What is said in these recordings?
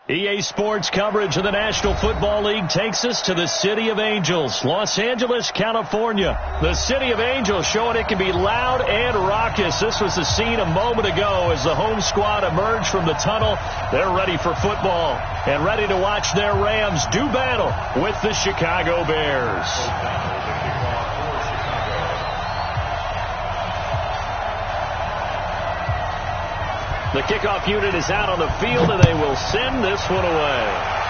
EA Sports coverage of the National Football League takes us to the City of Angels, Los Angeles, California. The City of Angels showing it can be loud and raucous. This was the scene a moment ago as the home squad emerged from the tunnel. They're ready for football and ready to watch their Rams do battle with the Chicago Bears. The kickoff unit is out on the field, and they will send this one away.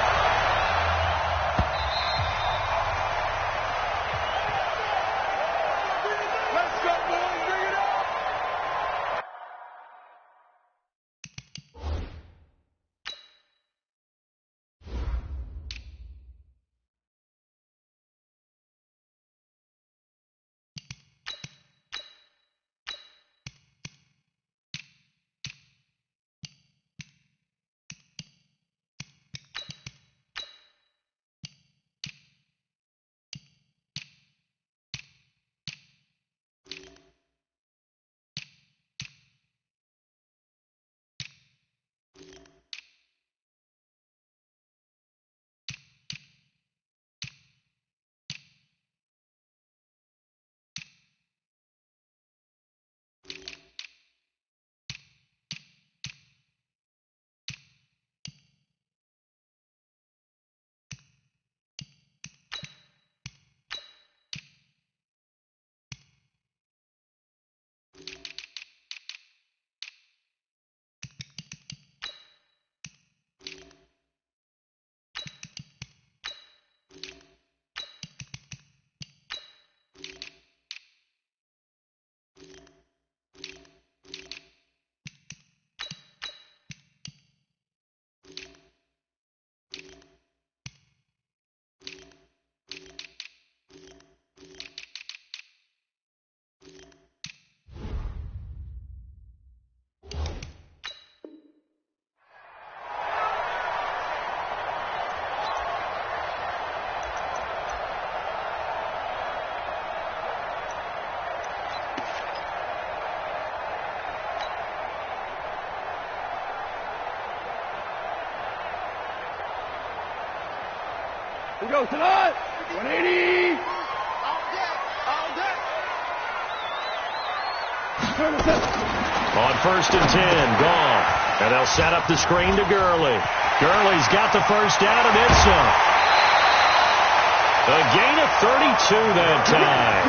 Here we go, tonight. 180. All day. On 1st and 10, gone. And they'll set up the screen to Gurley. Gurley's got the first down and then some. A gain of 32 that time.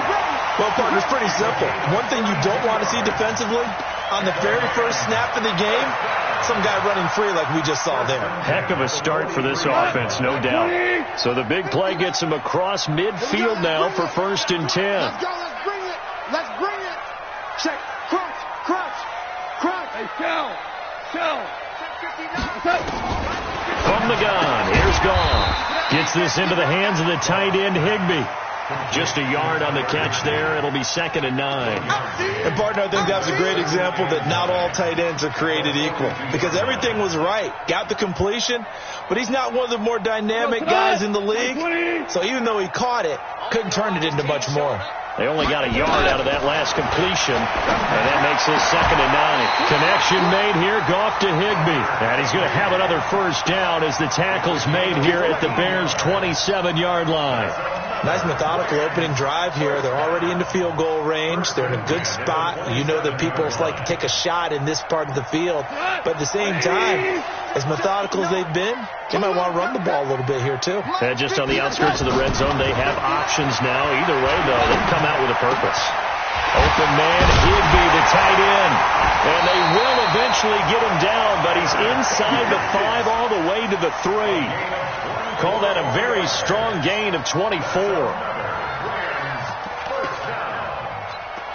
Well, partner, it's pretty simple. One thing you don't want to see defensively, on the very first snap of the game, some guy running free like we just saw there. Heck of a start for this offense, no doubt. So the big play gets him across midfield now for 1st and 10. Let's go, let's bring it. Let's bring it. Check, crunch, crunch, crunch. Hey, shell. From the gun, here's Goff. Gets this into the hands of the tight end, Higbee. Just a yard on the catch there. It'll be 2nd and 9. And, partner, I think that's a great example that not all tight ends are created equal. Because everything was right. Got the completion, but he's not one of the more dynamic guys in the league. So even though he caught it, couldn't turn it into much more. They only got a yard out of that last completion, and that makes this 2nd and 9. Connection made here, Goff to Higbee. And he's going to have another first down as the tackle's made here at the Bears' 27-yard line. Nice methodical opening drive here. They're already into field goal range. They're in a good spot. You know that people like to take a shot in this part of the field. But at the same time, as methodical as they've been, they might want to run the ball a little bit here, too. And just on the outskirts of the red zone, they have options now. Either way, though, they come out with a purpose. Open man, Higbee, the tight end. And they will eventually get him down, but he's inside the 5 all the way to the 3. Call that a very strong gain of 24.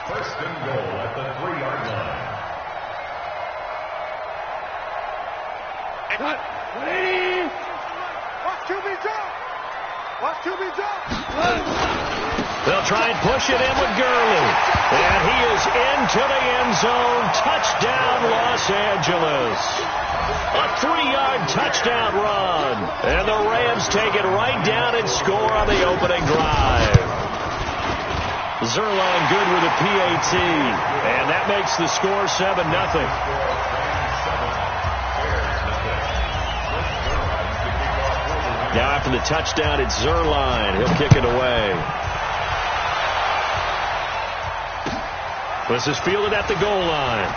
First and goal at the 3-yard line. Cut. 180. Watch QB drop. Watch QB drop. They'll try and push it in with Gurley. And he is into the end zone. Touchdown, Los Angeles. A 3-yard touchdown run. And the Rams take it right down and score on the opening drive. Zerline good with a PAT. And that makes the score 7-0. Now after the touchdown, it's Zerline. He'll kick it away. This is fielded at the goal line.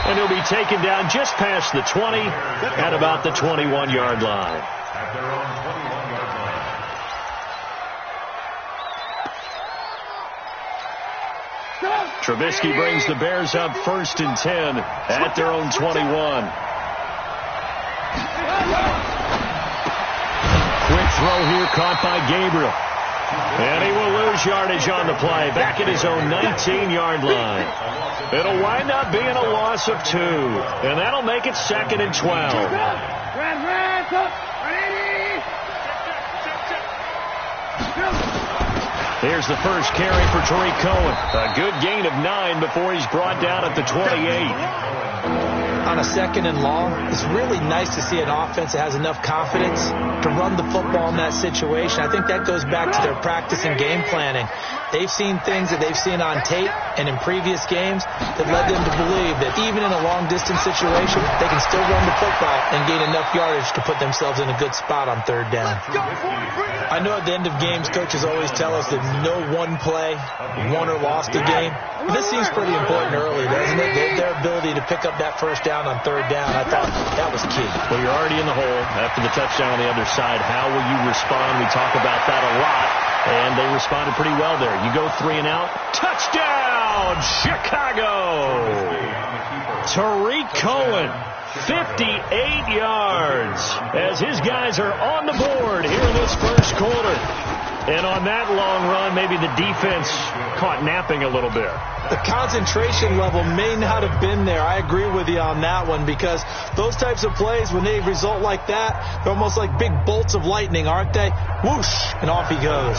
And he'll be taken down just past the 20 at about the 21-yard line. At their own 21-yard line. Trubisky brings the Bears up 1st and 10 at their own 21. Quick throw here caught by Gabriel. And he will lose yardage on the play, back at his own 19-yard line. It'll wind up being a loss of 2, and that'll make it 2nd and 12. Here's the first carry for Tariq Cohen. A good gain of 9 before he's brought down at the 28. On a 2nd and long, it's really nice to see an offense that has enough confidence to run the football in that situation. I think that goes back to their practice and game planning. They've seen things that they've seen on tape and in previous games that led them to believe that even in a long-distance situation, they can still run the football and gain enough yardage to put themselves in a good spot on 3rd down. I know at the end of games, coaches always tell us that no one play won or lost a game. But this seems pretty important early, doesn't it? Their ability to pick up that 1st down on 3rd down, I thought that was key. Well, you're already in the hole after the touchdown on the other side. How will you respond? We talk about that a lot, and they responded pretty well there. You go 3 and out. Touchdown, Chicago! Tariq Cohen, 58 yards, as his guys are on the board here in this 1st quarter. And on that long run, maybe the defense caught napping a little bit. The concentration level may not have been there. I agree with you on that one, because those types of plays, when they result like that, they're almost like big bolts of lightning, aren't they? Whoosh, and off he goes.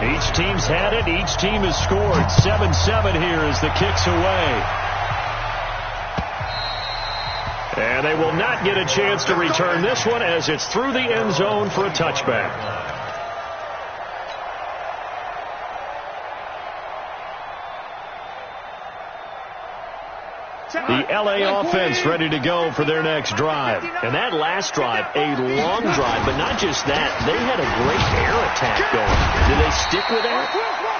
Each team's had it. Each team has scored. 7-7 here as the kick's away. And they will not get a chance to return this one as it's through the end zone for a touchback. The L.A. offense ready to go for their next drive. And that last drive, a long drive, but not just that. They had a great air attack going. Do they stick with that?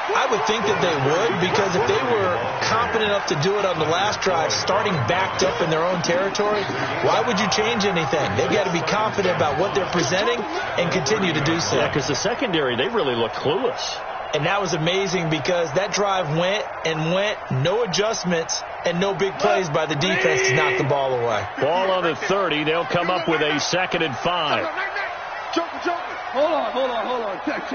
I would think that they would, because if they were confident enough to do it on the last drive, starting backed up in their own territory, why would you change anything? They've got to be confident about what they're presenting and continue to do so. Yeah, because the secondary, they really look clueless. And that was amazing, because that drive went and went, no adjustments, and no big plays by the defense to knock the ball away. Ball on the 30. They'll come up with a 2nd and 5. Hold on. Check.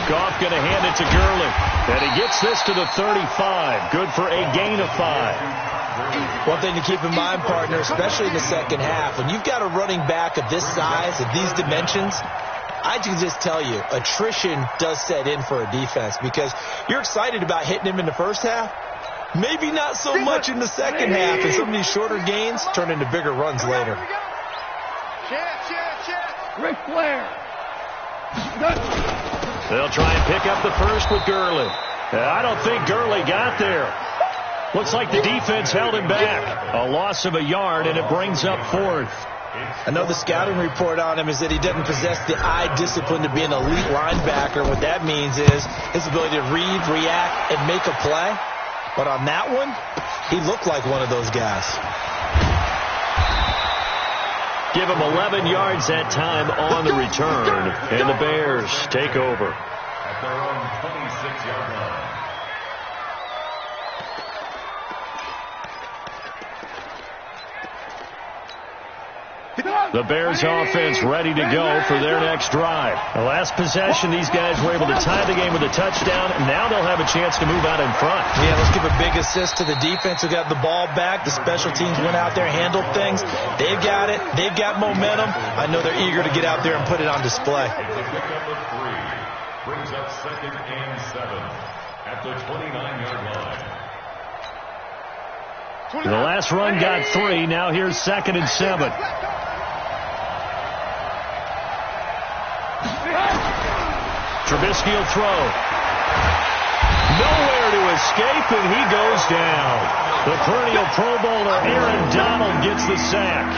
Goff going to hand it to Gurley. And he gets this to the 35. Good for a gain of 5. One thing to keep in mind, partner, especially in the 2nd half, when you've got a running back of this size, of these dimensions, I can just tell you, attrition does set in for a defense, because you're excited about hitting him in the 1st half. Maybe not so much in the 2nd half, and some of these shorter gains turn into bigger runs later. Ric Flair. They'll try and pick up the first with Gurley. I don't think Gurley got there. Looks like the defense held him back. A loss of a yard, and it brings up 4th. I know the scouting report on him is that he doesn't possess the eye discipline to be an elite linebacker. What that means is his ability to read, react, and make a play. But on that one, he looked like one of those guys. Give him 11 yards that time on the return, and the Bears take over. At their own 26-yard line. The Bears offense ready to go for their next drive. The last possession, these guys were able to tie the game with a touchdown. Now they'll have a chance to move out in front. Yeah, let's give a big assist to the defense who got the ball back. The special teams went out there, handled things. They've got it. They've got momentum. I know they're eager to get out there and put it on display. Brings up 2nd and 7 at the 29-yard line. The last run got 3. Now here's 2nd and 7. Trubisky will throw. Nowhere to escape, and he goes down. The perennial Pro Bowler Aaron Donald gets the sack.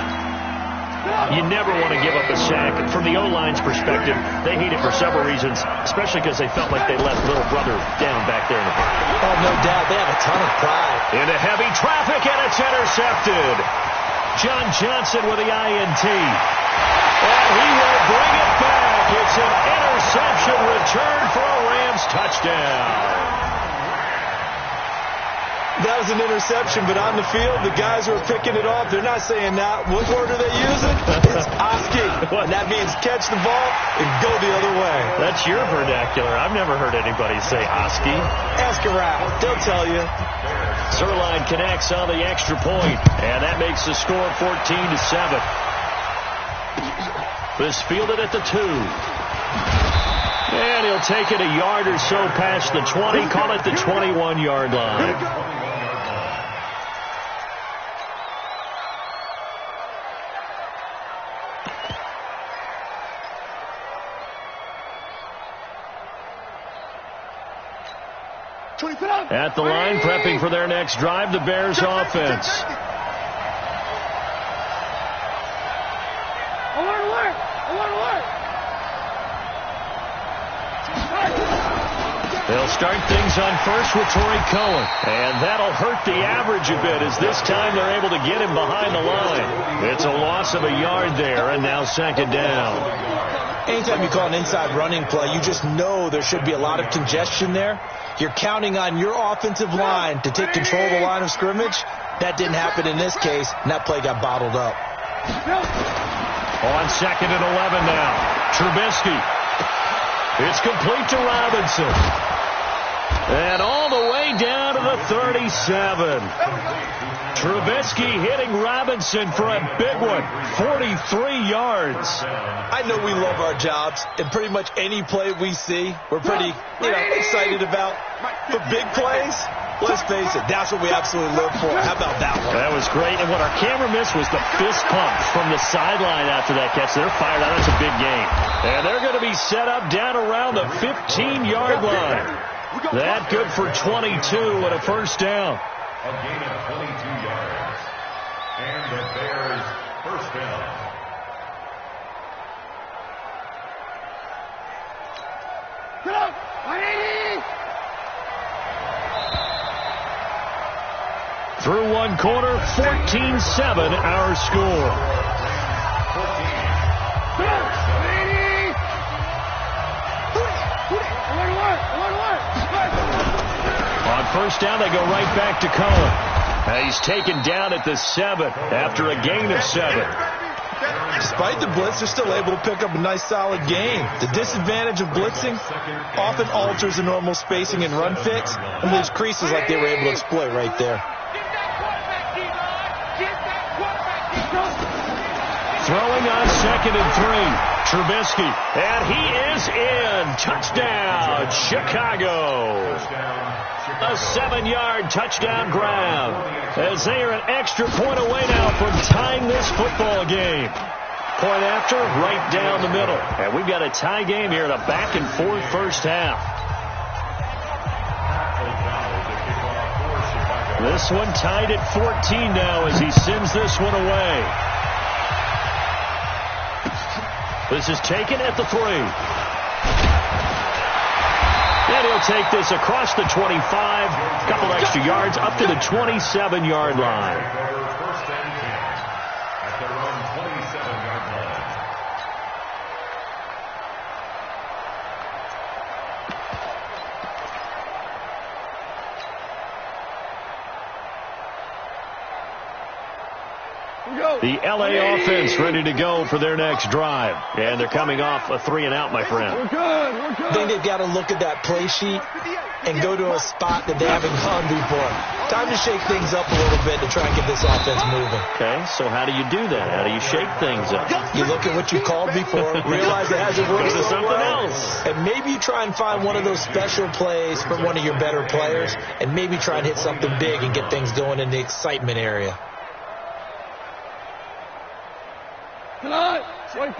You never want to give up a sack. From the O-line's perspective, they hate it for several reasons, especially because they felt like they left little brother down back there in the pocket. Oh, no doubt. They have a ton of pride. Into heavy traffic, and it's intercepted. John Johnson with the INT. And he will bring it back. It's an interception return for a Rams touchdown. That was an interception, but on the field, the guys who are picking it off, they're not saying that. What word are they using? It's Oski. And that means catch the ball and go the other way. That's your vernacular. I've never heard anybody say Oski. Ask around. They'll tell you. Zerline connects on the extra point, and that makes the score 14-7. This fielded at the 2. And he'll take it a yard or so past the 20, call it the 21-yard line. At the line, prepping for their next drive, the Bears offense. They'll start things on first with Torrey Cohen. And that'll hurt the average a bit as this time they're able to get him behind the line. It's a loss of a yard there, and now second down. Anytime you call an inside running play, you just know there should be a lot of congestion there. You're counting on your offensive line to take control of the line of scrimmage. That didn't happen in this case, and that play got bottled up. On 2nd and 11 now. Trubisky. It's complete to Robinson. And all the way down to the 37. Trubisky hitting Robinson for a big one. 43 yards. I know we love our jobs, and pretty much any play we see, we're pretty, excited about. But big plays, let's face it, that's what we absolutely live for. How about that one? That was great. And what our camera missed was the fist pump from the sideline after that catch. They're fired out. That's a big game. And they're going to be set up down around the 15-yard line. That good for 22 and a first down. A gain of 22 yards. And the Bears first down. Through one quarter, 14-7 our score. On first down, they go right back to Cohen. He's taken down at the 7 after a gain of 7. Despite the blitz, they're still able to pick up a nice, solid gain. The disadvantage of blitzing often alters the normal spacing and run fits and leaves creases like they were able to exploit right there. Throwing on 2nd and 3. Trubisky. And he is in. Touchdown, Chicago. A 7-yard touchdown grab. As they are an extra point away now from tying this football game. Point after, right down the middle. And we've got a tie game here in a back-and-forth first half. This one tied at 14 now as he sends this one away. This is taken at the 3. And he'll take this across the 25. A couple extra yards up to the 27-yard line. First and 10 at their own 27-yard line. The L.A. offense ready to go for their next drive. And they're coming off a 3-and-out, my friend. I think they've got to look at that play sheet and go to a spot that they haven't gone before. Time to shake things up a little bit to try and get this offense moving. Okay, so how do you do that? How do you shake things up? You look at what you called before, realize it hasn't worked Go to so something well, else. and maybe you try and find one of those special plays from one of your better players, and maybe try and hit something big and get things going in the excitement area. Tonight, 20. It's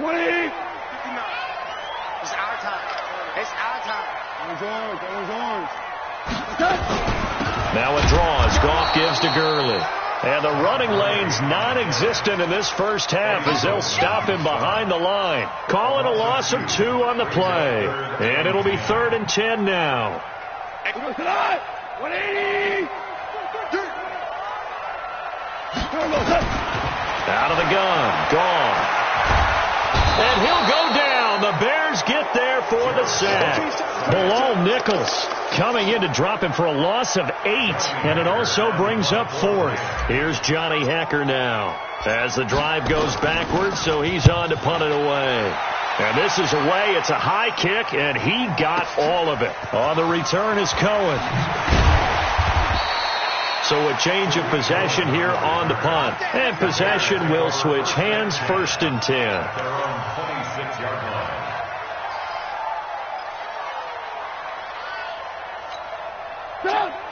our time. It's our time. Those arms. Now it draws. Goff gives to Gurley. And the running lane's non-existent in this first half as they'll stop him behind the line. Calling a loss of 2 on the play. And it'll be 3rd and 10 now. 180. Out of the gun. Gone. And he'll go down. The Bears get there for the sack. Bilal Nichols coming in to drop him for a loss of 8. And it also brings up 4th. Here's Johnny Hacker now as the drive goes backwards, so he's on to punt it away. And this is away. It's a high kick, and he got all of it. On the return is Cohen. So a change of possession here on the punt. And possession will switch hands, 1st and 10. They're on 26-yard line.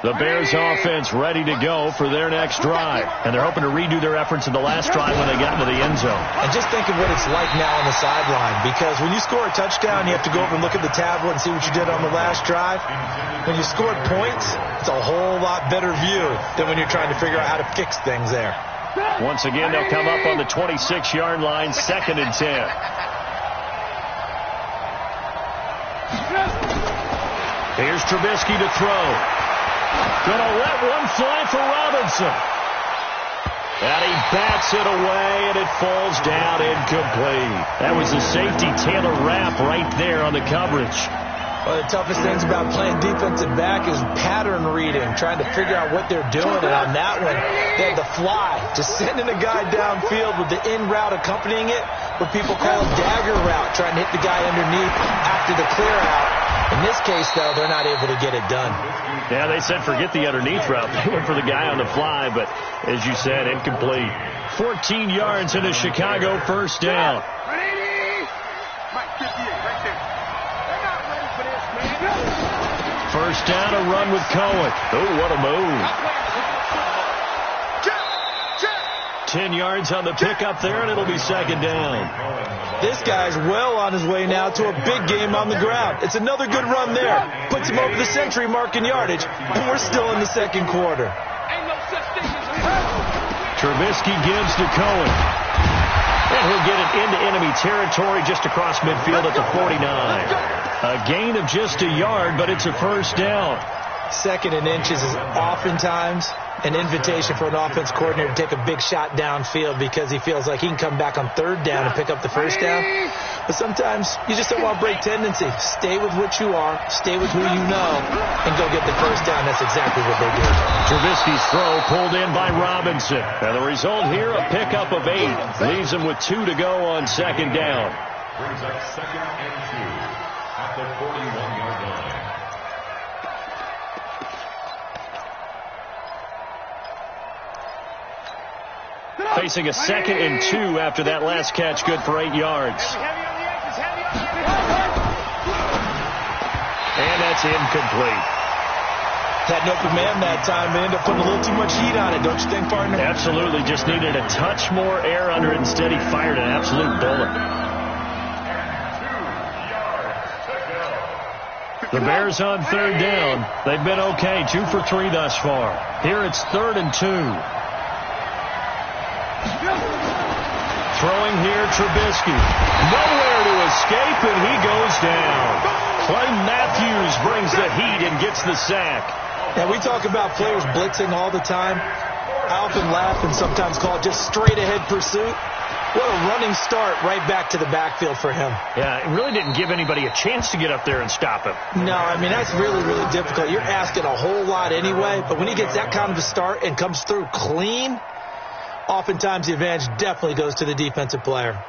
The Bears offense ready to go for their next drive. And they're hoping to redo their efforts in the last drive when they got into the end zone. And just think of what it's like now on the sideline, because when you score a touchdown, you have to go over and look at the tablet and see what you did on the last drive. When you scored points, it's a whole lot better view than when you're trying to figure out how to fix things there. Once again, they'll come up on the 26-yard line, 2nd and 10. Here's Trubisky to throw. Gonna let one fly for Robinson. And he bats it away, and it falls down incomplete. That was the safety Taylor Rapp right there on the coverage. One of the toughest things about playing defensive back is pattern reading, trying to figure out what they're doing. And on that one, they had the fly, just sending a guy downfield with the in route accompanying it, what people call a dagger route, trying to hit the guy underneath after the clear out. In this case, though, they're not able to get it done. Yeah, they said forget the underneath route. They went for the guy on the fly, but as you said, incomplete. 14 yards into Chicago, 1st down. First down, a run with Cohen. Oh, what a move. 10 yards on the pickup there, and it'll be 2nd down. This guy's well on his way now to a big game on the ground. It's another good run there. Puts him over the century mark in yardage, and we're still in the 2nd quarter. Trubisky gives to Cohen. And he'll get it into enemy territory just across midfield at the 49. A gain of just a yard, but it's a 1st down. 2nd and inches is oftentimes an invitation for an offense coordinator to take a big shot downfield because he feels like he can come back on 3rd down and pick up the 1st down. But sometimes you just don't want to break tendency. Stay with what you are, stay with who you know, and go get the 1st down. That's exactly what they did. Trubisky's throw pulled in by Robinson. And the result here, a pickup of 8. Leaves him with 2 to go on 2nd down. Brings up 2nd and 2 at the 41-yard line. Facing a 2nd and 2 after that last catch, good for 8 yards. And that's incomplete. Had an open man that time. They ended up putting a little too much heat on it, don't you think, partner? Absolutely. Just needed a touch more air under it. Instead, he fired an absolute bullet. The Bears on 3rd down. They've been okay. 2 for 3 thus far. Here it's 3rd and 2. Throwing here, Trubisky. Nowhere to escape, and he goes down. Clay Matthews brings the heat and gets the sack. And we talk about players blitzing all the time. I often laugh and sometimes call it just straight-ahead pursuit. What a running start right back to the backfield for him. Yeah, it really didn't give anybody a chance to get up there and stop him. No, I mean, that's really, really difficult. You're asking a whole lot anyway, but when he gets that kind of a start and comes through clean, oftentimes the advantage definitely goes to the defensive player.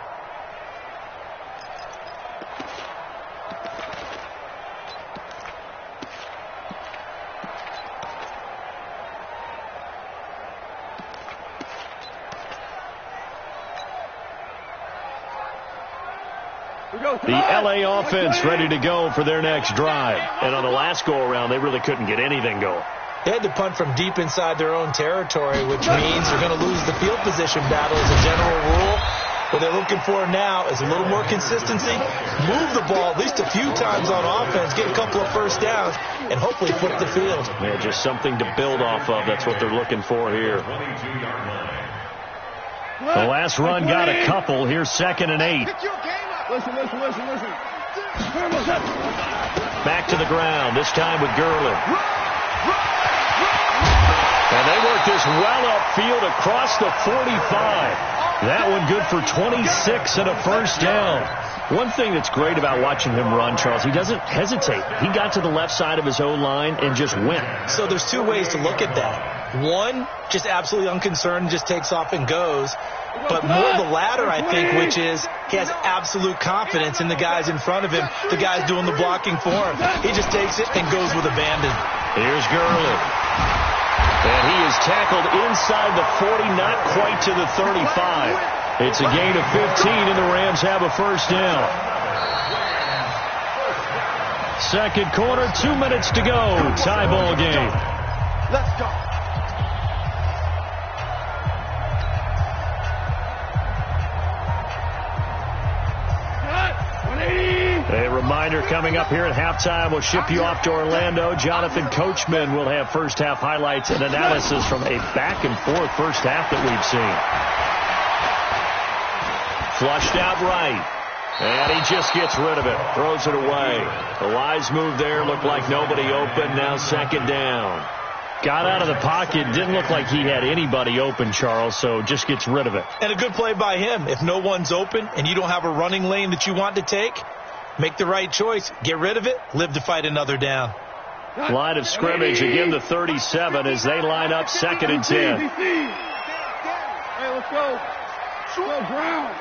The LA offense ready to go for their next drive. And on the last go-around, they really couldn't get anything going. They had to punt from deep inside their own territory, which means they're going to lose the field position battle as a general rule. What they're looking for now is a little more consistency, move the ball at least a few times on offense, get a couple of first downs, and hopefully flip the field. Yeah, just something to build off of. That's what they're looking for here. The last run got a couple. Here's 2nd and 8. Listen. Back to the ground, this time with Gurley. And they work this well upfield across the 45. That one good for 26 and a first down. One thing that's great about watching him run, Charles, he doesn't hesitate. He got to the left side of his O-line and just went. So there's two ways to look at that. One, just absolutely unconcerned, just takes off and goes. But more the latter, I think, which is he has absolute confidence in the guys in front of him, the guys doing the blocking for him. He just takes it and goes with abandon. Here's Gurley. And he is tackled inside the 40, not quite to the 35. It's a gain of 15, and the Rams have a first down. Second quarter, 2 minutes to go. Tie ball game. Let's go. A reminder coming up here at halftime. We'll ship you off to Orlando. Jonathan Coachman will have first half highlights and analysis from a back-and-forth first half that we've seen. Flushed out right. And he just gets rid of it. Throws it away. The wise move there. Looked like nobody open. Now 2nd down. Got out of the pocket. Didn't look like he had anybody open, Charles, so just gets rid of it. And a good play by him. If no one's open and you don't have a running lane that you want to take, make the right choice. Get rid of it. Live to fight another down. Line of scrimmage, again the 37 as they line up 2nd and 10. Hey, let's go. Go, ground.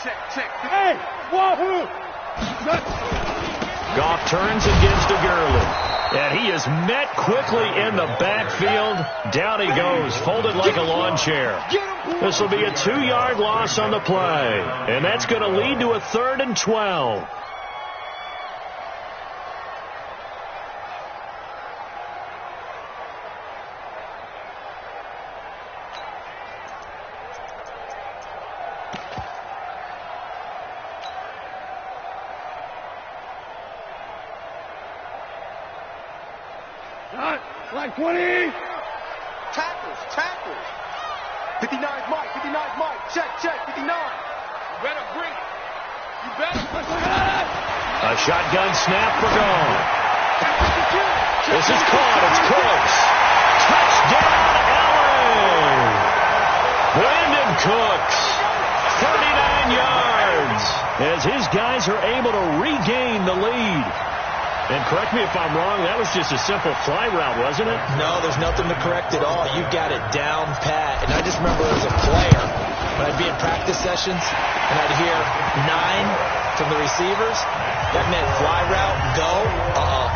Check. Hey, wahoo. Goff turns and gives to Gurley. And he is met quickly in the backfield. Down he goes, folded like a lawn chair. This will be a 2-yard loss on the play. And that's going to lead to a 3rd and 12. Like 20. Tackles. 59's Mike. Check. 59. You better bring it. A shotgun snap for Goff. This is caught. It's Cooks. Touchdown, Allen. Brandon Cooks. 39 yards. As his guys are able to regain the lead. And correct me if I'm wrong, that was just a simple fly route, wasn't it? No, there's nothing to correct at all. You've got it down pat. And I just remember as a player, when I'd be in practice sessions, and I'd hear 9 from the receivers, that meant fly route, go,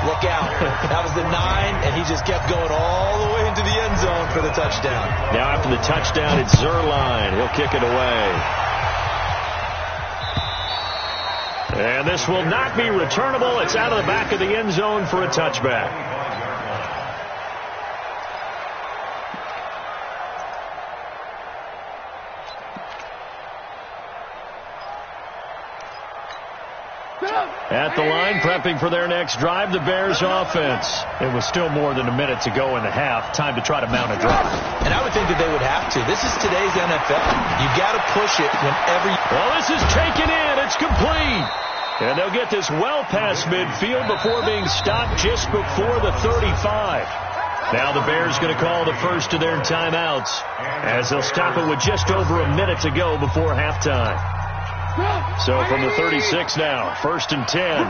look out. That was the 9, and he just kept going all the way into the end zone for the touchdown. Now after the touchdown, it's Zerline. He'll kick it away. And this will not be returnable. It's out of the back of the end zone for a touchback. At the line, prepping for their next drive, the Bears offense. It was still more than a minute to go in the half. Time to try to mount a drive. And I would think that they would have to. This is today's NFL. You got to push it whenever you... Well, this is taken in. It's complete. And they'll get this well past midfield before being stopped just before the 35. Now the Bears going to call the first of their timeouts as they'll stop it with just over a minute to go before halftime. So from the 36 now, 1st and 10.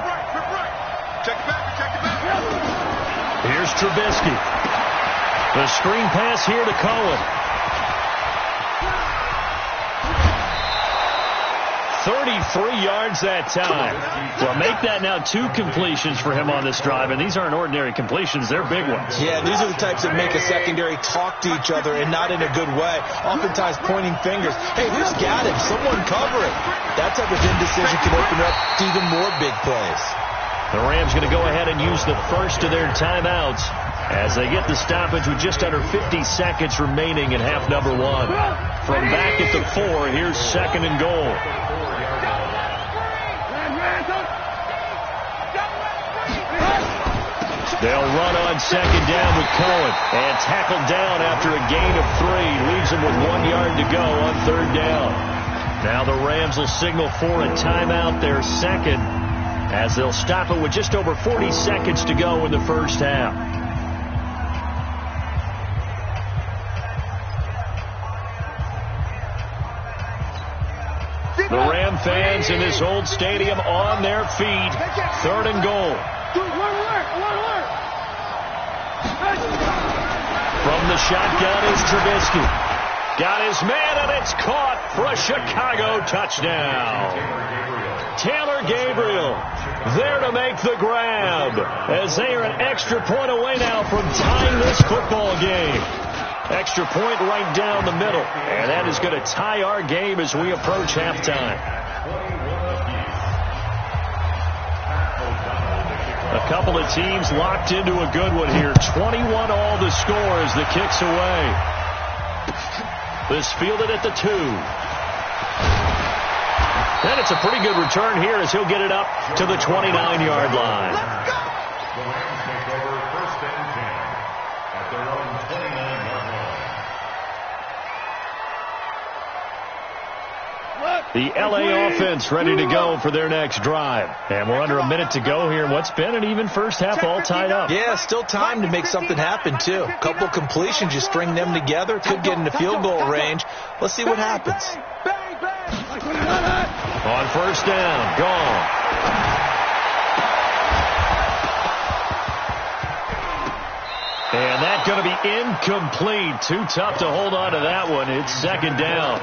Check it back. Here's Trubisky. The screen pass here to Cohen. 33 yards that time. Well, make that now 2 completions for him on this drive, and these aren't ordinary completions. They're big ones. Yeah, these are the types that make a secondary talk to each other and not in a good way. Oftentimes pointing fingers. Hey, who's got him? Someone cover it. That type of indecision can open up even more big plays. The Rams going to go ahead and use the first of their timeouts as they get the stoppage with just under 50 seconds remaining in half number one. From back at the 4, here's second and goal. They'll run on second down with Cohen, and tackled down after a gain of 3. Leaves them with 1 yard to go on third down. Now the Rams will signal for a timeout, their second, as they'll stop it with just over 40 seconds to go in the first half. The Ram fans in this old stadium on their feet. Third and goal. From the shotgun is Trubisky. Got his man, and it's caught for a Chicago touchdown. Taylor Gabriel there to make the grab, as they are an extra point away now from tying this football game. Extra point right down the middle, and that is going to tie our game as we approach halftime. A couple of teams locked into a good one here. 21 all the score as the kick's away. This fielded at the 2. And it's a pretty good return here as he'll get it up to the 29-yard line. The Rams take over first and 10 at their own 29-yard line. The LA offense ready to go for their next drive. And we're under a minute to go here. What's been an even first half, all tied up. Yeah, still time to make something happen, too. A couple completions, you string them together. Could get into field goal range. Let's see what happens. On first down, gone. And that's going to be incomplete. Too tough to hold on to that one. It's second down.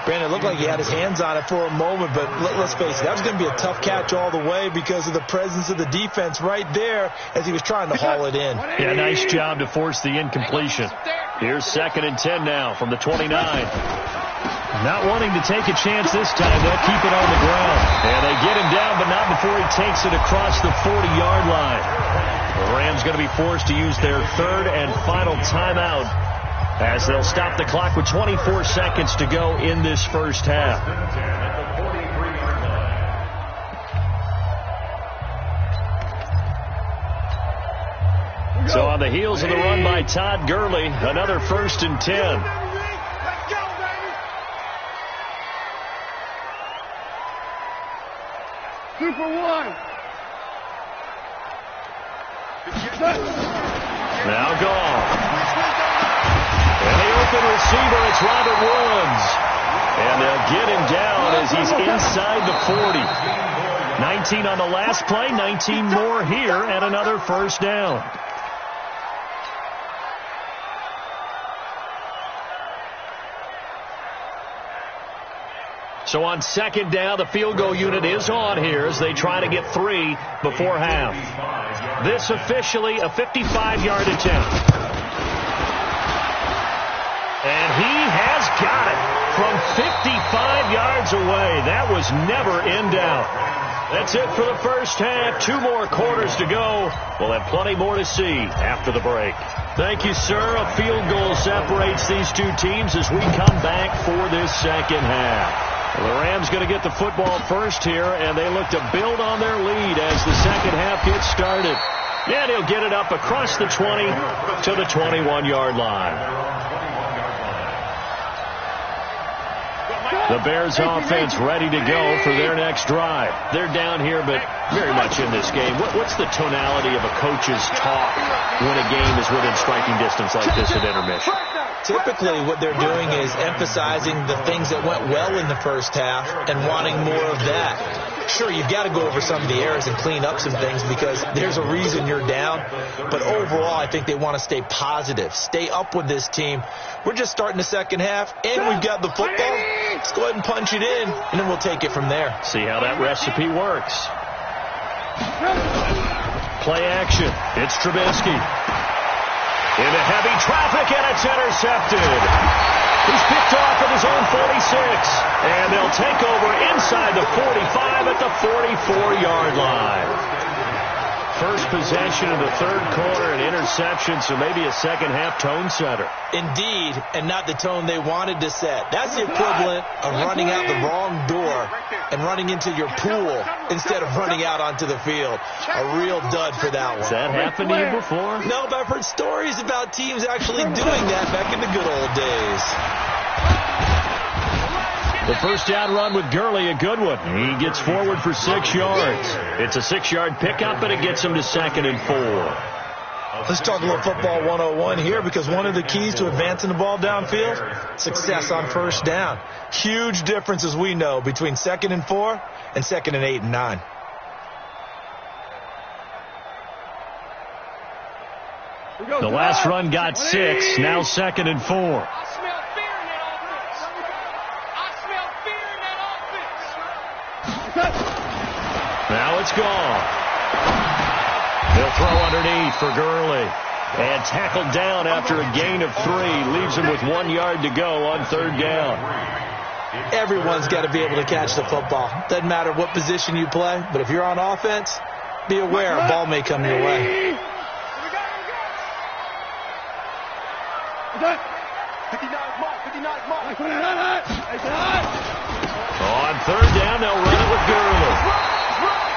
Brandon, it looked like he had his hands on it for a moment, but let's face it, that was going to be a tough catch all the way because of the presence of the defense right there as he was trying to haul it in. Yeah, nice job to force the incompletion. Here's second and 10 now from the 29. Not wanting to take a chance this time. They'll keep it on the ground. And they get him down, but not before he takes it across the 40-yard line. The Rams going to be forced to use their third and final timeout as they'll stop the clock with 24 seconds to go in this first half. So on the heels of the run by Todd Gurley, another first and 10. Super one. Now gone. And the open receiver, it's Robert Woods. And they'll get him down as he's inside the 40. 19 on the last play, 19 more here, and another first down. So on second down, the field goal unit is on here as they try to get 3 before half. This officially a 55-yard attempt. And he has got it from 55 yards away. That was never in doubt. That's it for the first half. 2 more quarters to go. We'll have plenty more to see after the break. Thank you, sir. A field goal separates these two teams as we come back for this second half. Well, the Rams going to get the football first here, and they look to build on their lead as the second half gets started. And he'll get it up across the 20 to the 21-yard line. The Bears offense ready to go for their next drive. They're down here, but very much in this game. What's the tonality of a coach's talk when a game is within striking distance like this at intermission? Typically, what they're doing is emphasizing the things that went well in the first half and wanting more of that. Sure, you've got to go over some of the errors and clean up some things because there's a reason you're down. But overall, I think they want to stay positive, stay up with this team. We're just starting the second half, and we've got the football. Let's go ahead and punch it in, and then we'll take it from there. See how that recipe works. Play action. It's Trubisky. Into heavy traffic, and it's intercepted. He's picked off at his own 46. And they'll take over inside the 45 at the 44-yard line. first possession of the third quarter, an interception, so maybe a second-half tone setter. Indeed, and not the tone they wanted to set. That's the equivalent of running out the wrong door and running into your pool instead of running out onto the field. A real dud for that one. Has that happened to you before? No, but I've heard stories about teams actually doing that back in the good old days. The first down run with Gurley, a good one. He gets forward for 6 yards. It's a 6-yard pickup, and it gets him to 2nd and 4. Let's talk a little football 101 here, because one of the keys to advancing the ball downfield, success on first down. Huge difference, as we know, between 2nd and 4 and 2nd and 8 and 9. The last run got 6, now 2nd and 4. Now it's gone. They'll throw underneath for Gurley. And tackled down after a gain of 3. Leaves him with 1 yard to go on 3rd down. Everyone's got to be able to catch the football. Doesn't matter what position you play, but if you're on offense, be aware a ball may come your way. On 3rd down, they'll run it with Gurley.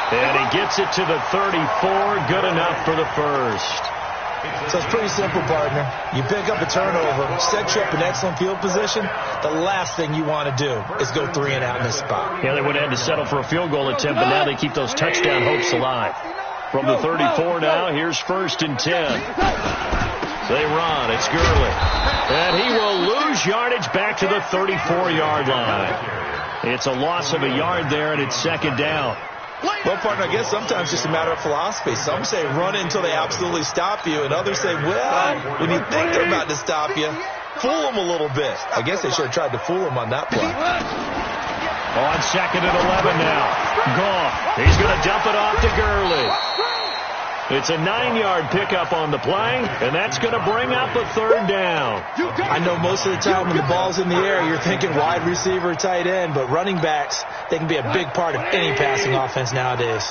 And he gets it to the 34. Good enough for the first. So it's pretty simple, partner. You pick up a turnover, set you up in excellent field position. The last thing you want to do is go 3 and out in this spot. Yeah, they would have had to settle for a field goal attempt, but now they keep those touchdown hopes alive. From the 34 now, here's 1st and 10. They run. It's Gurley. And he will lose yardage back to the 34-yard line. It's a loss of a yard there, and it's 2nd down. Well, partner, I guess sometimes it's just a matter of philosophy. Some say run until they absolutely stop you, and others say, well, when you think they're about to stop you, fool them a little bit. I guess they should have tried to fool them on that play. On 2nd and 11 now. Goff. He's going to dump it off to Gurley. It's a 9-yard pickup on the play, and that's going to bring up a 3rd down. I know most of the time when the ball's in the air, you're thinking wide receiver, tight end, but running backs, they can be a big part of any passing offense nowadays.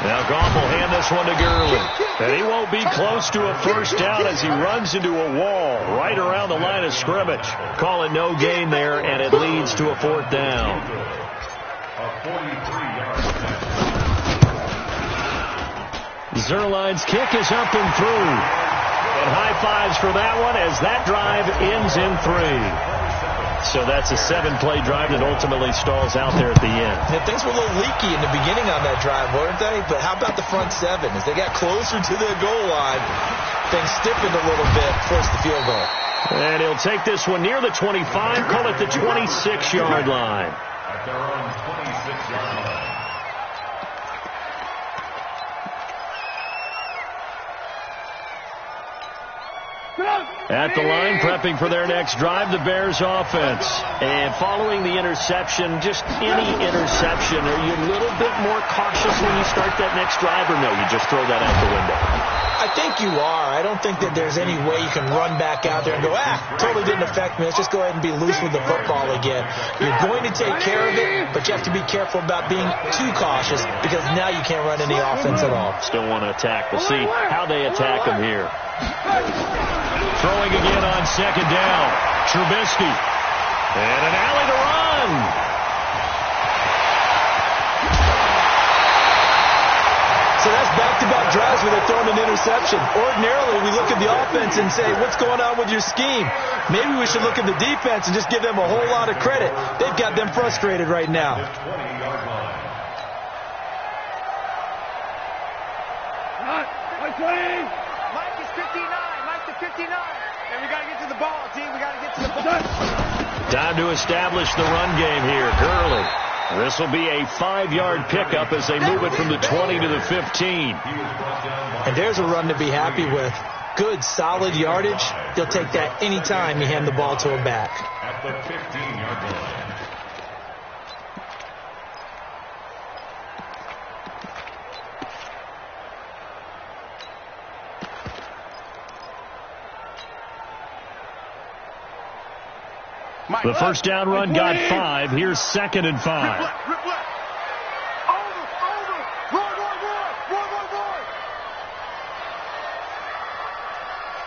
Now Goff will hand this one to Gurley. And he won't be close to a first down as he runs into a wall right around the line of scrimmage. Call it no gain there, and it leads to a 4th down. Zerline's kick is up and through. And high fives for that one as that drive ends in 3. So that's a 7-play drive that ultimately stalls out there at the end. Yeah, things were a little leaky in the beginning on that drive, weren't they? But how about the front 7? As they got closer to the goal line, things stiffened a little bit, forced the field goal. And he'll take this one near the 25, call it the 26-yard line. At their own 26-yard line. At the line, prepping for their next drive, the Bears offense. And following the interception, just any interception, are you a little bit more cautious when you start that next drive, or no, you just throw that out the window? I think you are. I don't think that there's any way you can run back out there and go, totally didn't affect me. Let's just go ahead and be loose with the football again. You're going to take care of it, but you have to be careful about being too cautious because now you can't run any offense at all. Still want to attack. We'll see how they attack him here. Throwing again on 2nd down. Trubisky. And an alley to run. So that's back-to-back drives where they're throwing an interception. Ordinarily, we look at the offense and say, what's going on with your scheme? Maybe we should look at the defense and just give them a whole lot of credit. They've got them frustrated right now. Mike is 59. Mike to 59. And we got to get to the ball, team. We got to get to the ball. Time to establish the run game here. Gurley. This will be a 5-yard pickup as they move it from the 20 to the 15. And there's a run to be happy with. Good, solid yardage. They'll take that any time you hand the ball to a back. At the 15-yard line. The first down run got 5. Here's 2nd and 5.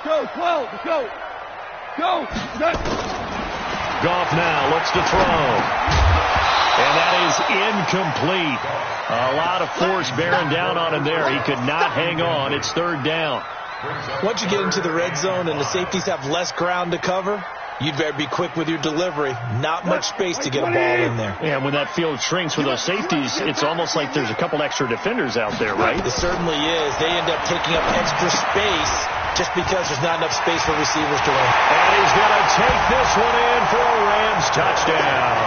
Go, 12, let's go. Go. Goff now looks to throw. And that is incomplete. A lot of force bearing down on him there. He could not hang on. It's third down. Once you get into the red zone and the safeties have less ground to cover, you'd better be quick with your delivery. Not much space to get a ball in there. Yeah, when that field shrinks with those safeties, it's almost like there's a couple extra defenders out there, right? It certainly is. They end up taking up extra space just because there's not enough space for receivers to run. And he's going to take this one in for a Rams touchdown.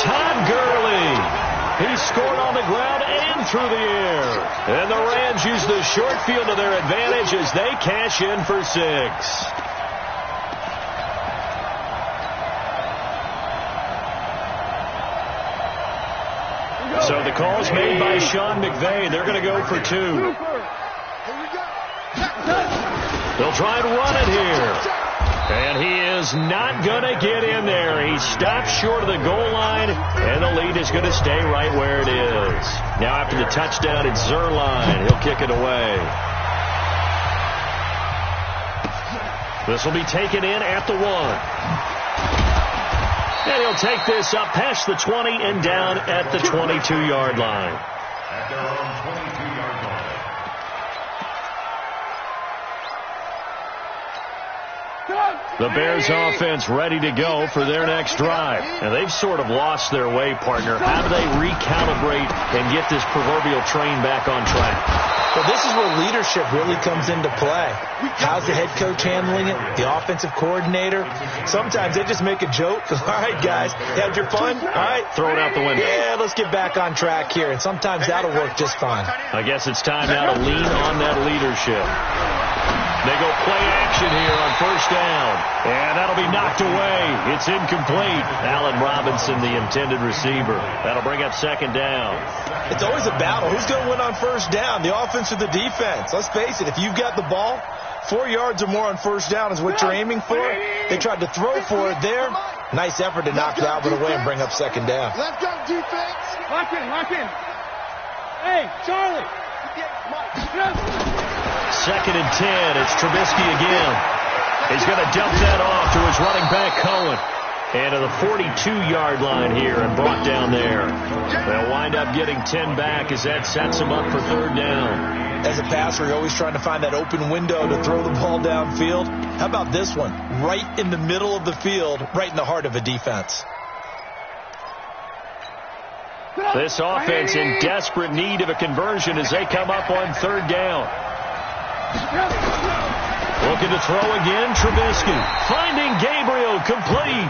Todd Gurley. He scored on the ground and through the air. And the Rams use the short field to their advantage as they cash in for 6. So the call's made by Sean McVay. They're going to go for 2. They'll try and run it here. And he is not going to get in there. He stopped short of the goal line, and the lead is going to stay right where it is. Now after the touchdown, it's Zerline. He'll kick it away. This will be taken in at the 1. And he'll take this up past the 20 and down at the 22-yard line. At their own 22-yard line. The Bears offense ready to go for their next drive. And they've sort of lost their way, partner. How do they recalibrate and get this proverbial train back on track? Well, this is where leadership really comes into play. How's the head coach handling it? The offensive coordinator? Sometimes they just make a joke. All right, guys, had your fun? All right. Throw it out the window. Yeah, let's get back on track here. And sometimes that'll work just fine. I guess it's time now to lean on that leadership. They go play action here on first down. And that'll be knocked away. It's incomplete. Allen Robinson, the intended receiver. That'll bring up second down. It's always a battle. Who's going to win on first down, the offense or the defense? Let's face it, if you've got the ball, 4 yards or more on first down is what you're aiming for. They tried to throw for it there. Nice effort to knock that one away and bring up second down. Let's go, defense. Lock in. Hey, Charlie. Second and 10. It's Trubisky again. He's going to dump that off to his running back, Cohen. And to the 42-yard line here and brought down there. They'll wind up getting 10 back as that sets him up for third down. As a passer, you're always trying to find that open window to throw the ball downfield. How about this one? Right in the middle of the field, right in the heart of a defense. This offense in desperate need of a conversion as they come up on third down. Looking to throw again, Trubisky. Finding Gabriel, complete.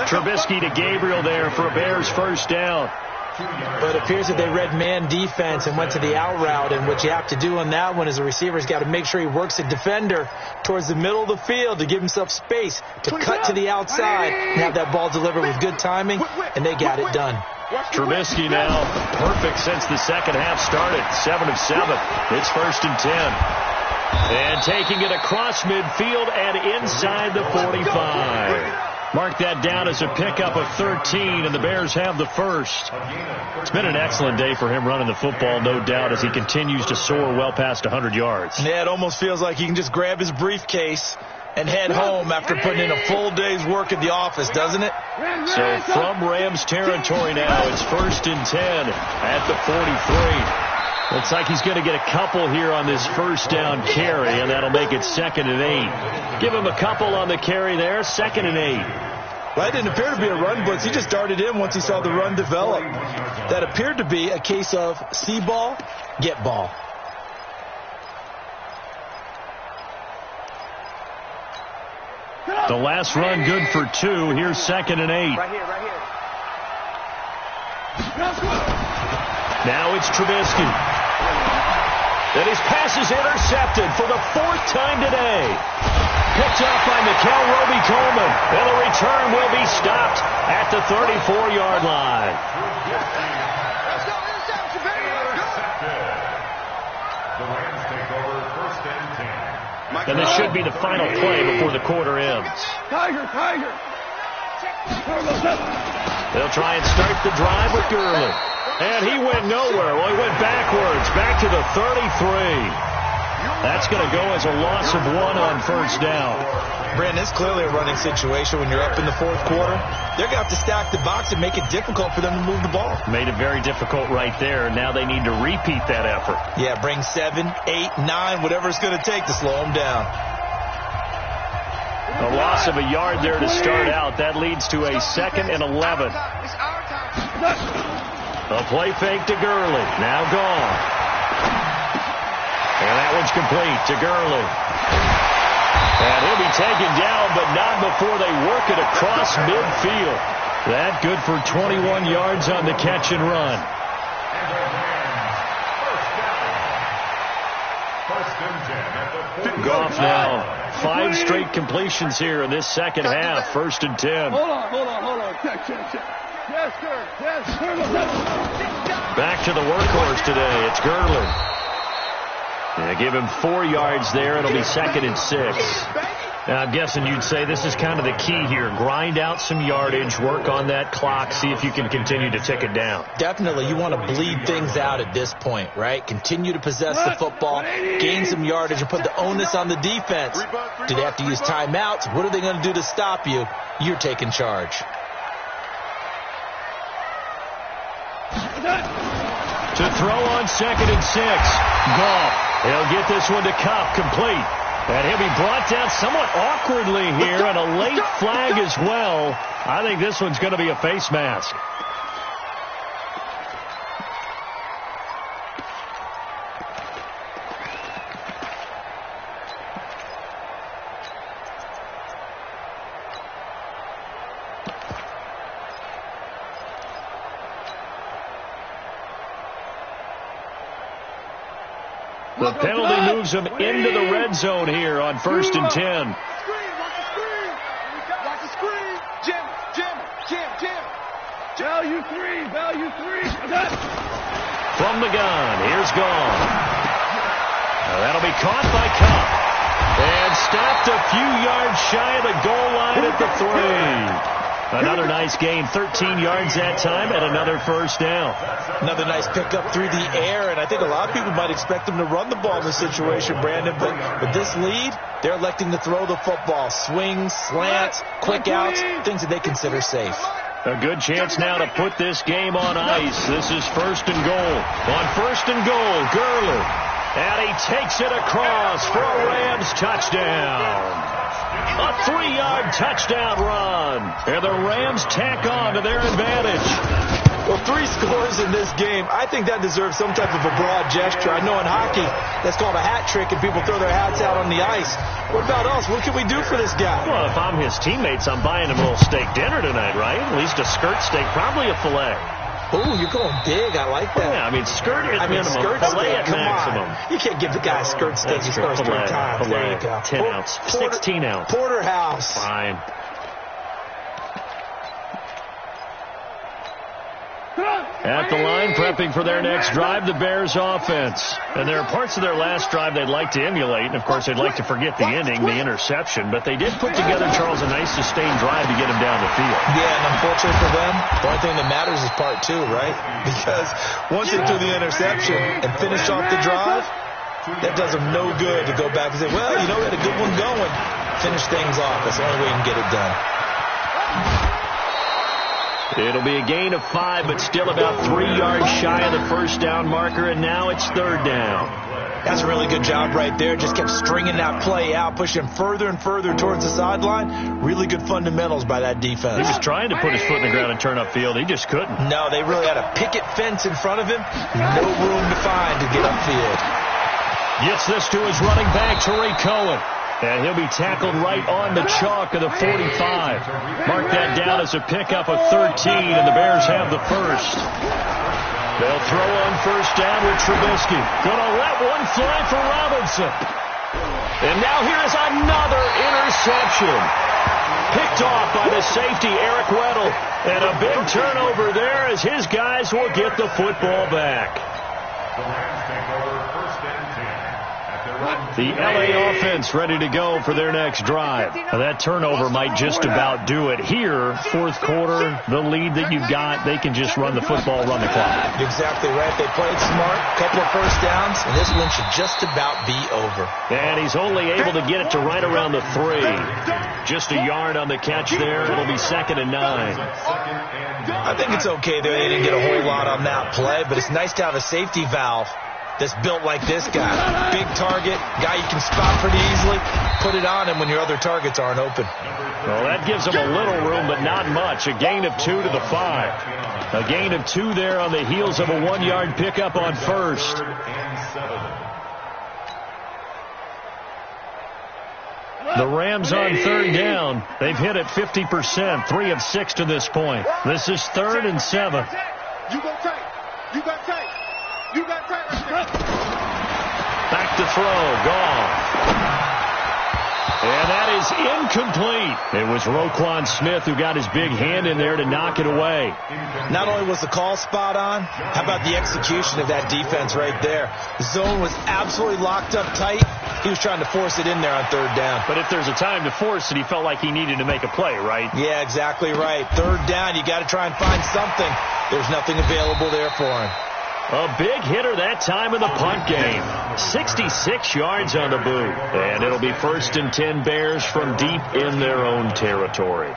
Trubisky to Gabriel there for a Bears first down. But it appears that they read man defense and went to the out route. And what you have to do on that one is the receiver's got to make sure he works a defender towards the middle of the field to give himself space to cut to the outside and have that ball delivered with good timing. And they got it done. Trubisky now perfect since the second half started. 7 of 7. It's first and 10. And taking it across midfield and inside the 45. Mark that down as a pickup of 13, and the Bears have the first. It's been an excellent day for him running the football, no doubt, as he continues to soar well past 100 yards. Yeah, it almost feels like he can just grab his briefcase and head home after putting in a full day's work at the office, doesn't it? So from Rams territory now, it's first and 10 at the 43. Looks like he's going to get a couple here on this first down carry, and that'll make it 2nd and 8. Give him a couple on the carry there, 2nd and 8. Well, that didn't appear to be a run blitz. He just darted in once he saw the run develop. That appeared to be a case of see ball, get ball. The last run good for 2. Here's 2nd and 8. Right here. Now it's Trubisky. And his pass is intercepted for the 4th time today. Picked off by Mikel Roby-Coleman. And the return will be stopped at the 34-yard line. The Rams take over first and 10. And this should be the final play before the quarter ends. Tiger. They'll try and start the drive with Gurley. And he went nowhere. Well, he went backwards, back to the 33. That's going to go as a loss of 1 on first down. Brandon, it's clearly a running situation when you're up in the fourth quarter. They're going to have to stack the box and make it difficult for them to move the ball. Made it very difficult right there. Now they need to repeat that effort. Yeah, bring 7, 8, 9, whatever it's going to take to slow them down. A loss of a yard there to start out. That leads to a 2nd and 11. A play fake to Gurley. Now gone. And that one's complete to Gurley. And he'll be taken down, but not before they work it across midfield. That good for 21 yards on the catch and run. Goff now. 5 straight completions here in this second half. 1st and 10. Hold on. Check. Yes, sir. Back to the workhorse today. It's Gurley. Yeah, give him 4 yards there. It'll be 2nd and 6. Now, I'm guessing you'd say this is kind of the key here. Grind out some yardage, work on that clock, see if you can continue to tick it down. Definitely. You want to bleed things out at this point, right? Continue to possess the football, gain some yardage, and put the onus on the defense. Do they have to use timeouts? What are they going to do to stop you? You're taking charge. To throw on 2nd and 6. Goff. He'll get this one to Kupp, complete. And he'll be brought down somewhat awkwardly here, and a late flag as well. I think this one's going to be a face mask. The penalty moves him into the red zone here on 1st and 10. Watch the screen. Jim. Value three. From the gun, here's Gone. That'll be caught by Kupp. And stopped a few yards shy of the goal line at the 3. Another nice gain, 13 yards that time, and another first down. Another nice pickup through the air, and I think a lot of people might expect them to run the ball in this situation, Brandon, but with this lead, they're electing to throw the football. Swings, slants, quick outs, things that they consider safe. A good chance now to put this game on ice. This is 1st and goal. On 1st and goal, Gurley. And he takes it across for a Rams touchdown. A 3-yard touchdown run. And the Rams tack on to their advantage. Well, 3 scores in this game. I think that deserves some type of a broad gesture. I know in hockey, that's called a hat trick, and people throw their hats out on the ice. What about us? What can we do for this guy? Well, if I'm his teammates, I'm buying him a little steak dinner tonight, right? At least a skirt steak, probably a filet. Oh, you're going big. I like that. Yeah, I mean, skirt at minimum, skirt filet steak, at maximum. You can't give the guy a skirt steak. He scores 3 times. There you go. 10 ounce, 16 ounce. Porterhouse. Fine. At the line, prepping for their next drive, the Bears offense. And there are parts of their last drive they'd like to emulate. And, of course, they'd like to forget the ending, the interception. But they did put together, Charles, a nice sustained drive to get him down the field. Yeah, and unfortunately for them, the only thing that matters is part 2, right? Because once they threw the interception and finished off the drive, that does them no good to go back and say, well, you know, we had a good one going. Finish things off. That's the only way you can get it done. It'll be a gain of 5, but still about 3 yards shy of the first down marker, and now it's 3rd down. That's a really good job right there. Just kept stringing that play out, pushing further and further towards the sideline. Really good fundamentals by that defense. He was trying to put his foot in the ground and turn upfield. He just couldn't. No, they really had a picket fence in front of him. No room to find to get upfield. Gets this to his running back, Tariq Cohen. And he'll be tackled right on the chalk of the 45. Mark that down as a pickup of 13, and the Bears have the first. They'll throw on first down with Trubisky. Gonna let one fly for Robinson. And now here is another interception. Picked off by the safety, Eric Weddle. And a big turnover there as his guys will get the football back. The Rams take over 1st and 10 at the The LA offense ready to go for their next drive. Now, that turnover might just about do it. Here, fourth quarter, the lead that you've got, they can just run the football, run the clock. Exactly right. They played smart, couple of first downs, and this one should just about be over. And he's only able to get it to right around the 3. Just a yard on the catch there. It'll be 2nd and 9. I think it's okay that they didn't get a whole lot on that play, but it's nice to have a safety valve that's built like this guy. Big target, guy you can spot pretty easily. Put it on him when your other targets aren't open. Well, that gives him a little room, but not much. A gain of 2 to the 5. A gain of 2 there on the heels of a 1-yard pickup on first. The Rams on 3rd down. They've hit it 50%, 3 of 6 to this point. This is 3rd and 7. You go tight. You got tight. You got tight. Back to throw. Gone. And that is incomplete. It was Roquan Smith who got his big hand in there to knock it away. Not only was the call spot on, how about the execution of that defense right there? The zone was absolutely locked up tight. He was trying to force it in there on 3rd down. But if there's a time to force it, he felt like he needed to make a play, right? Yeah, exactly right. 3rd down, you got to try and find something. There's nothing available there for him. A big hitter that time in the punt game. 66 yards on the boot. And it'll be 1st and 10 Bears from deep in their own territory.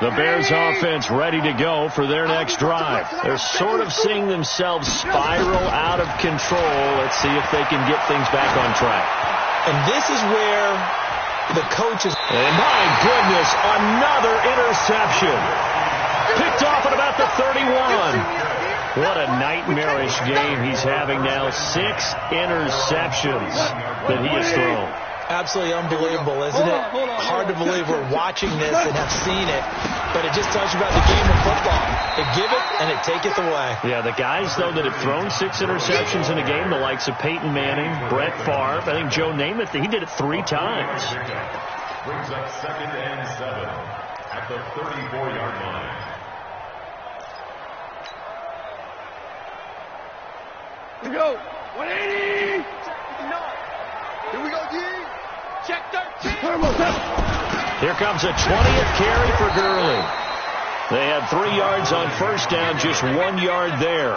The Bears offense ready to go for their next drive. They're sort of seeing themselves spiral out of control. Let's see if they can get things back on track. And this is where the coaches... And my goodness, another interception. Picked off at about the 31. What a nightmarish game he's having now. 6 interceptions that he has thrown. Absolutely unbelievable, isn't it? Hard to believe we're watching this and have seen it, but it just tells you about the game of football. They give it and it taketh away. Yeah, the guys, though, that have thrown 6 interceptions in a game, the likes of Peyton Manning, Brett Favre, I think Joe Namath, he did it 3 times. Brings up 2nd and 7 at the 34-yard line. Here we go. 180. Here we go, G. Check 13. Here comes a 20th carry for Gurley. They had 3 yards on first down, just 1 yard there.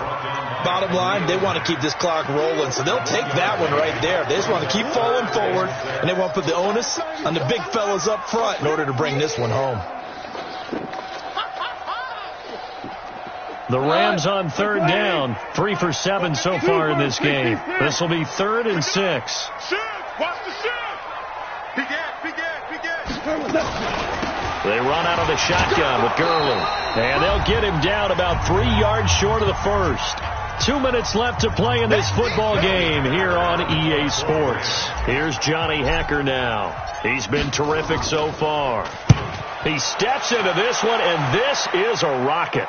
Bottom line, they want to keep this clock rolling, so they'll take that one right there. They just want to keep falling forward, and they want to put the onus on the big fellas up front in order to bring this one home. The Rams on 3rd down, 3 for 7 so far in this game. This will be 3rd and 6. Watch the shift. Big They run out of the shotgun with Gurley. And they'll get him down about 3 yards short of the first. 2 minutes left to play in this football game here on EA Sports. Here's Johnny Hekker now. He's been terrific so far. He steps into this one, and this is a rocket.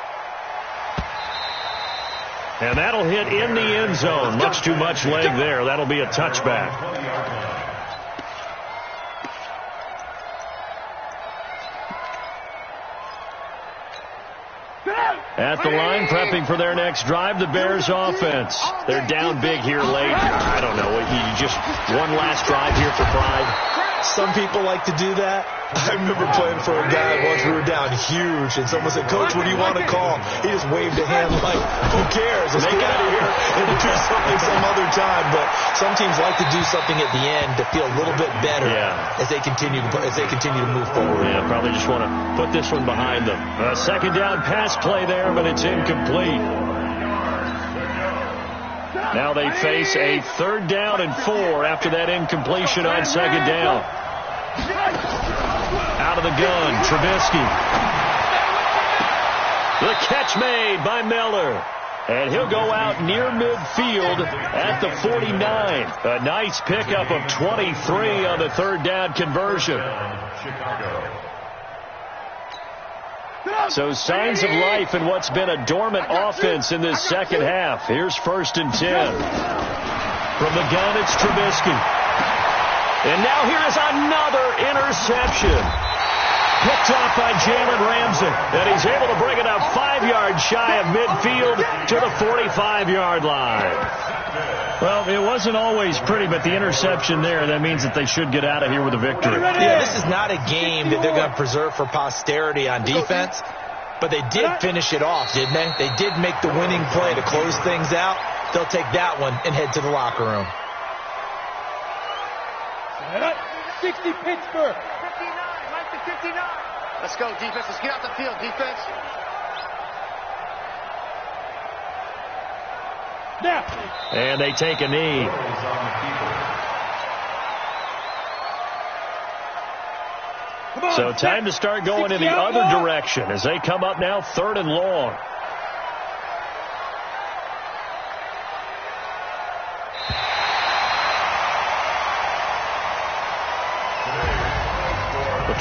And that'll hit in the end zone. Much too much leg there. That'll be a touchback. At the line, prepping for their next drive, the Bears offense. They're down big here late. I don't know. You just one last drive here for pride. Some people like to do that. I remember playing for a guy once we were down huge, and someone said, "Coach, what do you want to call?" He just waved a hand like, "Who cares? Let's get out of here and do something some other time." But some teams like to do something at the end to feel a little bit better as they continue to move forward. Yeah, probably just want to put this one behind them. A 2nd down pass play there, but it's incomplete. Now they face a 3rd down and 4 after that incompletion on 2nd down. Out of the gun, Trubisky. The catch made by Miller. And he'll go out near midfield at the 49. A nice pickup of 23 on the 3rd down conversion. So signs of life in what's been a dormant offense in this second half. Here's 1st and 10. From the gun, it's Trubisky. And now here is another interception. Picked off by Jalen Ramsey. And he's able to bring it up 5 yards shy of midfield to the 45-yard line. Well, it wasn't always pretty, but the interception there, that means that they should get out of here with a victory. Yeah, this is not a game that they're going to preserve for posterity on defense, but they did finish it off, didn't they? They did make the winning play to close things out. They'll take that one and head to the locker room. 60 Pittsburgh. 59, Mike to 59. Let's go, defense. Let's get out the field, defense. Now. And they take a knee. So time to start going in the other direction as they come up now 3rd and long.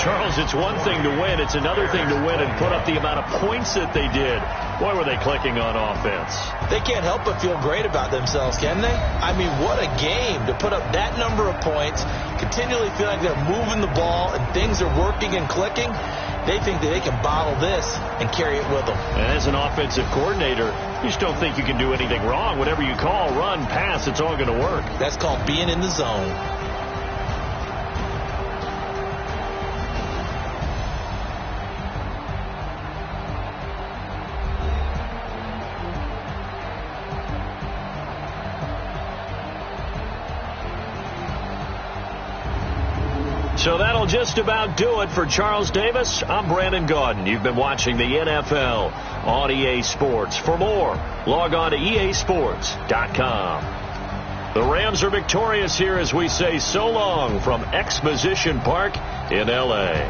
Charles, it's one thing to win. It's another thing to win and put up the amount of points that they did. Boy, were they clicking on offense. They can't help but feel great about themselves, can they? I mean, what a game to put up that number of points, continually feel like they're moving the ball and things are working and clicking. They think that they can bottle this and carry it with them. And as an offensive coordinator, you just don't think you can do anything wrong. Whatever you call, run, pass, it's all going to work. That's called being in the zone. So that'll just about do it for Charles Davis. I'm Brandon Gaudin. You've been watching the NFL on EA Sports. For more, log on to easports.com. The Rams are victorious here as we say so long from Exposition Park in L.A.